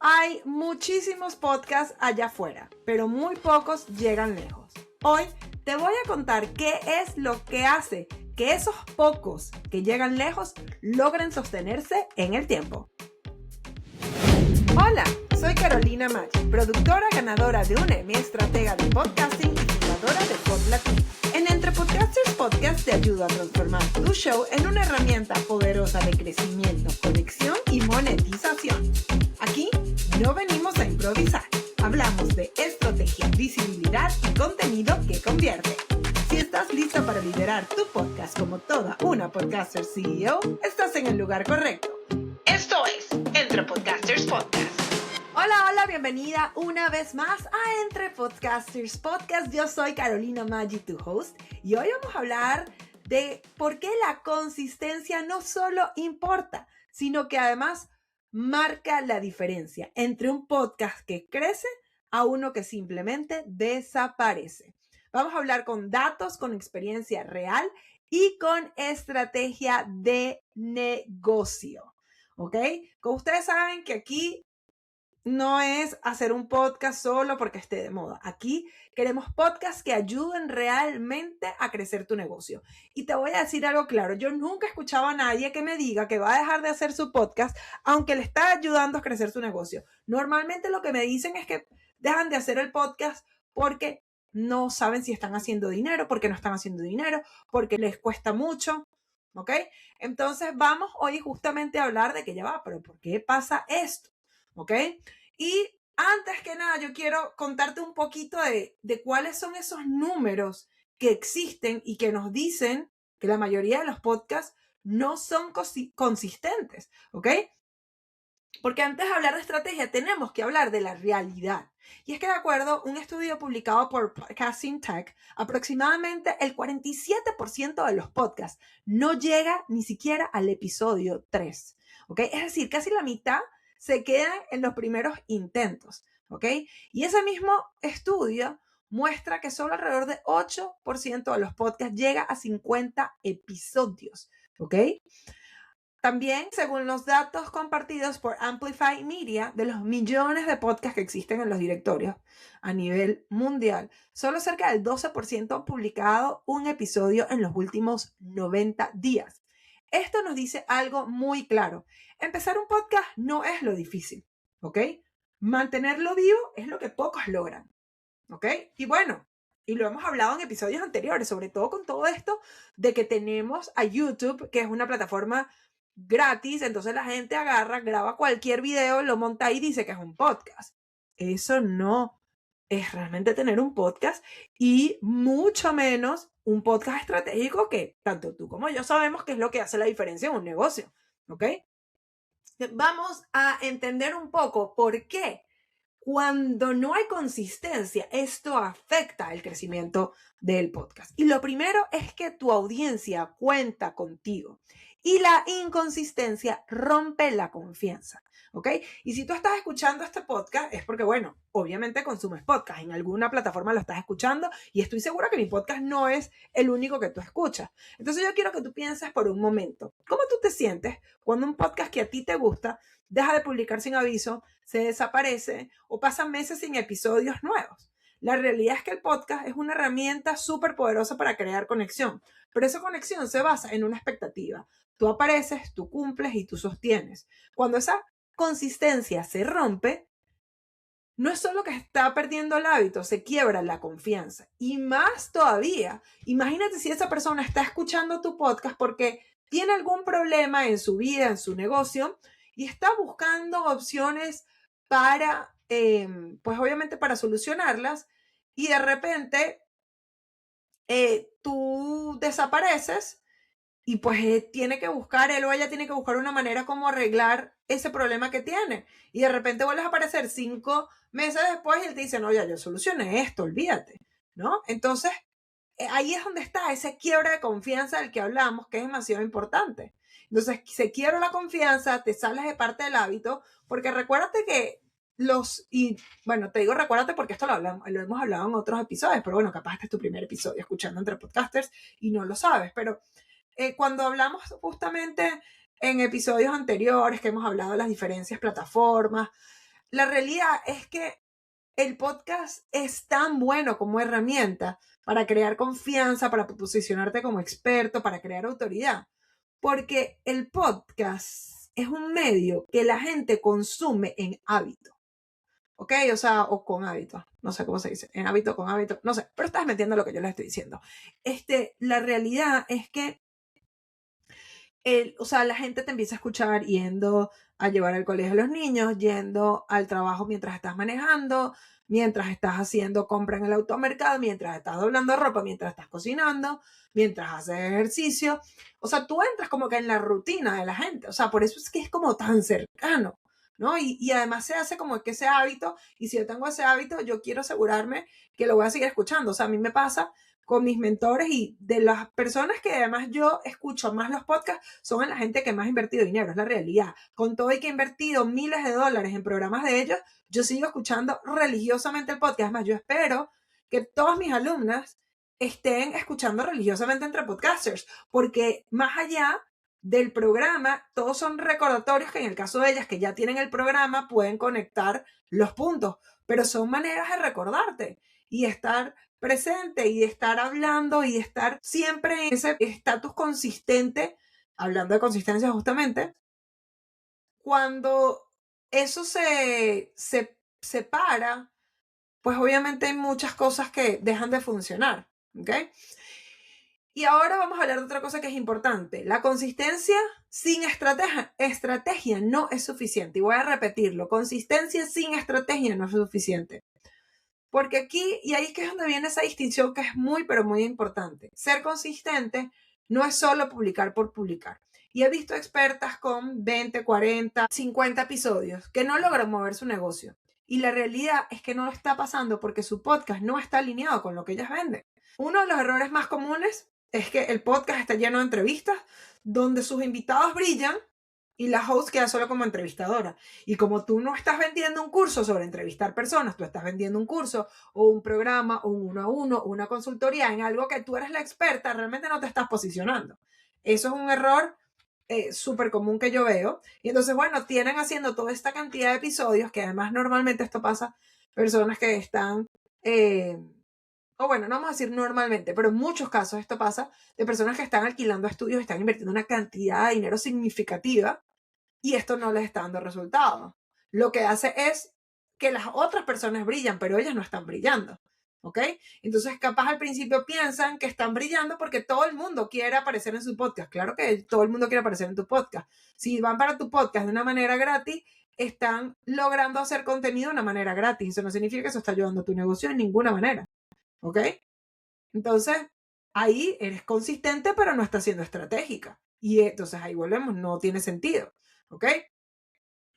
Hay muchísimos podcasts allá afuera, pero muy pocos llegan lejos. Hoy te voy a contar qué es lo que hace que esos pocos que llegan lejos logren sostenerse en el tiempo. Hola, soy Carolina Maggi, productora ganadora de un Emmy, estratega de podcasting y fundadora de PodLatina. En Entre Podcasters Podcast te ayudo a transformar tu show en una herramienta poderosa de crecimiento, conexión y monetización. Aquí no venimos a improvisar, hablamos de estrategia, visibilidad y contenido que convierte. Si estás lista para liderar tu podcast como toda una podcaster CEO, estás en el lugar correcto. Esto es Entre Podcasters Podcast. Hola, bienvenida una vez más a Entre Podcasters Podcast. Yo soy Carolina Maggi, tu host, y hoy vamos a hablar de por qué la consistencia no solo importa, sino que además marca la diferencia entre un podcast que crece a uno que simplemente desaparece. Vamos a hablar con datos, con experiencia real y con estrategia de negocio. ¿Ok? Como ustedes saben que aquí no es hacer un podcast solo porque esté de moda. Aquí queremos podcasts que ayuden realmente a crecer tu negocio. Y te voy a decir algo claro. Yo nunca he escuchado a nadie que me diga que va a dejar de hacer su podcast aunque le está ayudando a crecer su negocio. Normalmente lo que me dicen es que dejan de hacer el podcast porque no saben si están haciendo dinero, porque no están haciendo dinero, porque les cuesta mucho. ¿Ok? Entonces vamos hoy justamente a hablar de que ya va, pero ¿por qué pasa esto? ¿Ok? Y antes que nada, yo quiero contarte un poquito de cuáles son esos números que existen y que nos dicen que la mayoría de los podcasts no son consistentes, ¿ok? Porque antes de hablar de estrategia tenemos que hablar de la realidad. Y es que de acuerdo a un estudio publicado por Podcasting Tech, aproximadamente el 47% de los podcasts no llega ni siquiera al episodio 3, ¿ok? Es decir, casi la mitad se quedan en los primeros intentos, ¿ok? Y ese mismo estudio muestra que solo alrededor de 8% de los podcasts llega a 50 episodios, ¿ok? También, según los datos compartidos por Amplify Media, de los millones de podcasts que existen en los directorios a nivel mundial, solo cerca del 12% han publicado un episodio en los últimos 90 días. Esto nos dice algo muy claro. Empezar un podcast no es lo difícil, ¿ok? Mantenerlo vivo es lo que pocos logran, ¿ok? Y bueno, y lo hemos hablado en episodios anteriores, sobre todo con todo esto de que tenemos a YouTube, que es una plataforma gratis, entonces la gente agarra, graba cualquier video, lo monta y dice que es un podcast. Eso no es realmente tener un podcast y mucho menos un podcast estratégico que tanto tú como yo sabemos que es lo que hace la diferencia en un negocio, ¿ok? Vamos a entender un poco por qué cuando no hay consistencia, esto afecta el crecimiento del podcast. Y lo primero es que tu audiencia cuenta contigo. Y la inconsistencia rompe la confianza, ¿ok? Y si tú estás escuchando este podcast es porque, bueno, obviamente consumes podcast. En alguna plataforma lo estás escuchando y estoy segura que mi podcast no es el único que tú escuchas. Entonces yo quiero que tú pienses por un momento, ¿cómo tú te sientes cuando un podcast que a ti te gusta deja de publicar sin aviso, se desaparece o pasan meses sin episodios nuevos? La realidad es que el podcast es una herramienta súper poderosa para crear conexión, pero esa conexión se basa en una expectativa. Tú apareces, tú cumples y tú sostienes. Cuando esa consistencia se rompe, no es solo que está perdiendo el hábito, se quiebra la confianza. Y más todavía, imagínate si esa persona está escuchando tu podcast porque tiene algún problema en su vida, en su negocio, y está buscando opciones para, pues obviamente para solucionarlas, y de repente tú desapareces y pues tiene que buscar, él o ella tiene que buscar una manera como arreglar ese problema que tiene. Y de repente vuelves a aparecer 5 meses después y él te dice, no, ya yo solucioné esto, olvídate, ¿no? Entonces, ahí es donde está ese quiebre de confianza del que hablamos, que es demasiado importante. Entonces, se quiebra la confianza, te sales de parte del hábito, porque recuérdate que y bueno, te digo recuérdate porque esto lo hemos hablado en otros episodios, pero bueno, capaz este es tu primer episodio escuchando Entre Podcasters y no lo sabes, pero cuando hablamos justamente en episodios anteriores que hemos hablado de las diferentes plataformas, la realidad es que el podcast es tan bueno como herramienta para crear confianza, para posicionarte como experto, para crear autoridad. Porque el podcast es un medio que la gente consume en hábito. ¿Ok? O sea, o con hábito. No sé cómo se dice. En hábito, con hábito. No sé. Pero estás metiendo lo que yo les estoy diciendo. La realidad es que o sea, la gente te empieza a escuchar yendo a llevar al colegio a los niños, yendo al trabajo mientras estás manejando, mientras estás haciendo compra en el automercado, mientras estás doblando ropa, mientras estás cocinando, mientras haces ejercicio. O sea, tú entras como que en la rutina de la gente. O sea, por eso es que es como tan cercano, ¿no? Y además se hace como que ese hábito, y si yo tengo ese hábito, yo quiero asegurarme que lo voy a seguir escuchando. O sea, a mí me pasa con mis mentores y de las personas que además yo escucho más los podcasts son la gente que más ha invertido dinero, es la realidad. Con todo y que he invertido miles de dólares en programas de ellos, yo sigo escuchando religiosamente el podcast. Además, yo espero que todas mis alumnas estén escuchando religiosamente entre podcasters, porque más allá del programa, todos son recordatorios que en el caso de ellas que ya tienen el programa pueden conectar los puntos, pero son maneras de recordarte y estar presente y de estar hablando y de estar siempre en ese estatus consistente, hablando de consistencia justamente, cuando eso se separa, pues obviamente hay muchas cosas que dejan de funcionar, ¿ok? Y ahora vamos a hablar de otra cosa que es importante. La consistencia sin estrategia no es suficiente. Y voy a repetirlo, consistencia sin estrategia no es suficiente. Porque aquí, y ahí es que es donde viene esa distinción que es muy, pero muy importante. Ser consistente no es solo publicar por publicar. Y he visto expertas con 20, 40, 50 episodios que no logran mover su negocio. Y la realidad es que no lo está pasando porque su podcast no está alineado con lo que ellas venden. Uno de los errores más comunes es que el podcast está lleno de entrevistas donde sus invitados brillan y la host queda solo como entrevistadora. Y como tú no estás vendiendo un curso sobre entrevistar personas, tú estás vendiendo un curso o un programa o un 1-a-1 o una consultoría en algo que tú eres la experta, realmente no te estás posicionando. Eso es un error súper común que yo veo. Y entonces, bueno, tienen haciendo toda esta cantidad de episodios, que además normalmente esto pasa, personas que están... o bueno, no vamos a decir normalmente, pero en muchos casos esto pasa de personas que están alquilando estudios, están invirtiendo una cantidad de dinero significativa y esto no les está dando resultados. Lo que hace es que las otras personas brillan, pero ellas no están brillando. ¿Ok? Entonces, capaz al principio piensan que están brillando porque todo el mundo quiere aparecer en su podcast. Claro que todo el mundo quiere aparecer en tu podcast. Si van para tu podcast de una manera gratis, están logrando hacer contenido de una manera gratis. Eso no significa que eso está ayudando a tu negocio de ninguna manera. ¿Ok? Entonces, ahí eres consistente, pero no estás siendo estratégica. Y entonces ahí volvemos, no tiene sentido. ¿Ok?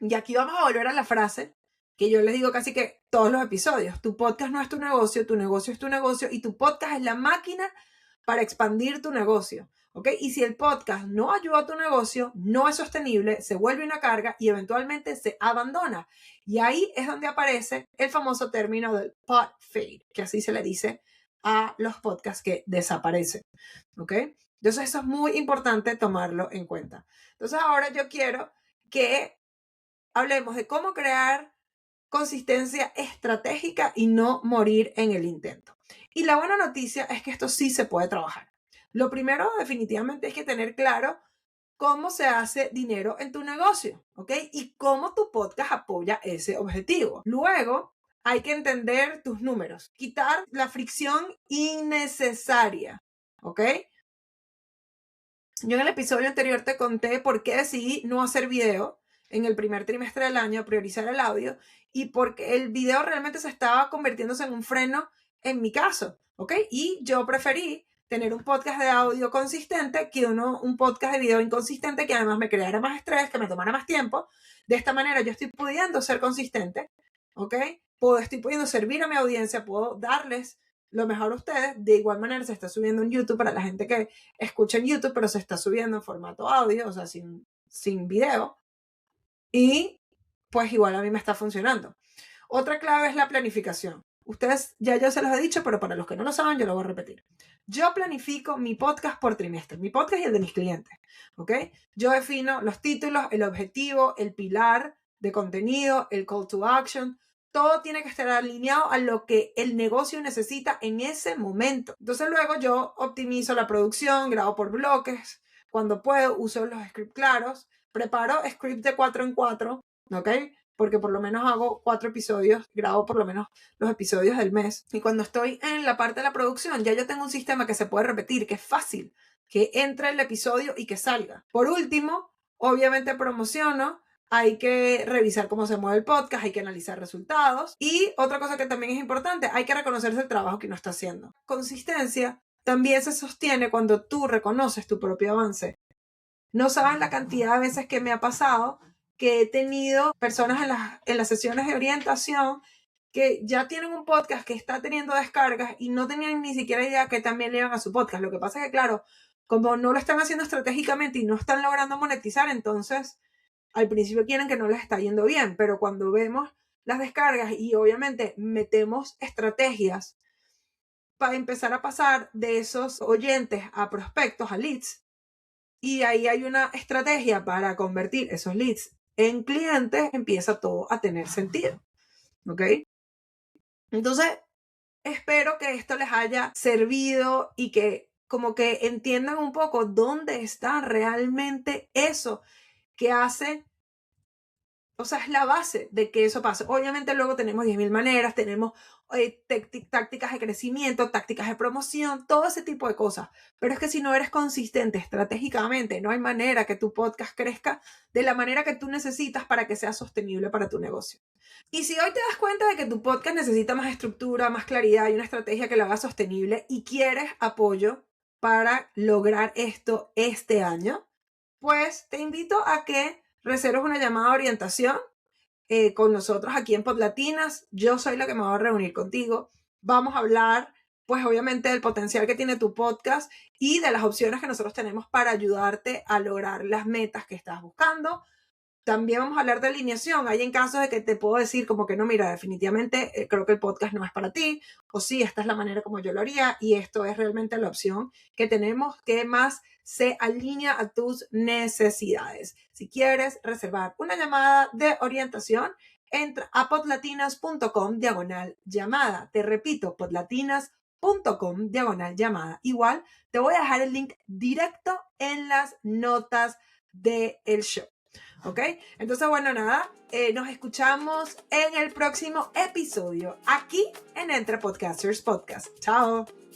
Y aquí vamos a volver a la frase que yo les digo casi que todos los episodios. Tu podcast no es tu negocio es tu negocio y tu podcast es la máquina para expandir tu negocio. ¿Ok? Y si el podcast no ayuda a tu negocio, no es sostenible, se vuelve una carga y eventualmente se abandona. Y ahí es donde aparece el famoso término del pod fade, que así se le dice a los podcasts que desaparecen. ¿Ok? Entonces eso es muy importante tomarlo en cuenta. Entonces ahora yo quiero que hablemos de cómo crear consistencia estratégica y no morir en el intento. Y la buena noticia es que esto sí se puede trabajar. Lo primero definitivamente es que tener claro cómo se hace dinero en tu negocio, ¿ok? Y cómo tu podcast apoya ese objetivo. Luego, hay que entender tus números, quitar la fricción innecesaria, ¿ok? Yo en el episodio anterior te conté por qué decidí no hacer video en el primer trimestre del año, priorizar el audio, y porque el video realmente se estaba convirtiéndose en un freno en mi caso, ¿ok? Y yo preferí tener un podcast de audio consistente que un podcast de video inconsistente que además me creara más estrés, que me tomara más tiempo. De esta manera yo estoy pudiendo ser consistente, ¿ok? Estoy pudiendo servir a mi audiencia, puedo darles lo mejor a ustedes. De igual manera se está subiendo en YouTube para la gente que escucha en YouTube, pero se está subiendo en formato audio, o sea, sin video. Y pues igual a mí me está funcionando. Otra clave es la planificación. Ustedes, ya yo se los he dicho, pero para los que no lo saben, yo lo voy a repetir. Yo planifico mi podcast por trimestre, mi podcast y el de mis clientes, ¿ok? Yo defino los títulos, el objetivo, el pilar de contenido, el call to action, todo tiene que estar alineado a lo que el negocio necesita en ese momento. Entonces luego yo optimizo la producción, grabo por bloques, cuando puedo uso los scripts claros, preparo scripts de 4 en 4, ¿ok? Porque por lo menos hago 4 episodios, grabo por lo menos los episodios del mes. Y cuando estoy en la parte de la producción, ya yo tengo un sistema que se puede repetir, que es fácil, que entre el episodio y que salga. Por último, obviamente promociono, hay que revisar cómo se mueve el podcast, hay que analizar resultados. Y otra cosa que también es importante, hay que reconocerse el trabajo que uno está haciendo. Consistencia también se sostiene cuando tú reconoces tu propio avance. No saben la cantidad de veces que me ha pasado que he tenido personas en las sesiones de orientación que ya tienen un podcast que está teniendo descargas y no tenían ni siquiera idea que también le iban a su podcast. Lo que pasa es que, claro, como no lo están haciendo estratégicamente y no están logrando monetizar, entonces al principio quieren que no les está yendo bien, pero cuando vemos las descargas y obviamente metemos estrategias para empezar a pasar de esos oyentes a prospectos, a leads, y ahí hay una estrategia para convertir esos leads en clientes, empieza todo a tener sentido, ¿ok? Entonces, espero que esto les haya servido y que como que entiendan un poco dónde está realmente eso que hace, o sea, es la base de que eso pase. Obviamente luego tenemos 10.000 maneras, tenemos tácticas de crecimiento, tácticas de promoción, todo ese tipo de cosas. Pero es que si no eres consistente estratégicamente, no hay manera que tu podcast crezca de la manera que tú necesitas para que sea sostenible para tu negocio. Y si hoy te das cuenta de que tu podcast necesita más estructura, más claridad y una estrategia que lo haga sostenible y quieres apoyo para lograr esto este año, pues te invito a que reserves una llamada de orientación con nosotros aquí en Podlatinas. Yo soy la que me va a reunir contigo. Vamos a hablar, pues obviamente, del potencial que tiene tu podcast y de las opciones que nosotros tenemos para ayudarte a lograr las metas que estás buscando. También vamos a hablar de alineación. Hay en casos de que te puedo decir como que no, mira, definitivamente creo que el podcast no es para ti, o sí, esta es la manera como yo lo haría y esto es realmente la opción que tenemos que más se alinea a tus necesidades. Si quieres reservar una llamada de orientación, entra a podlatinas.com/llamada. Te repito, podlatinas.com/llamada. Igual te voy a dejar el link directo en las notas del show. ¿Ok? Entonces, bueno, nada, nos escuchamos en el próximo episodio aquí en Entre Podcasters Podcast. Chao.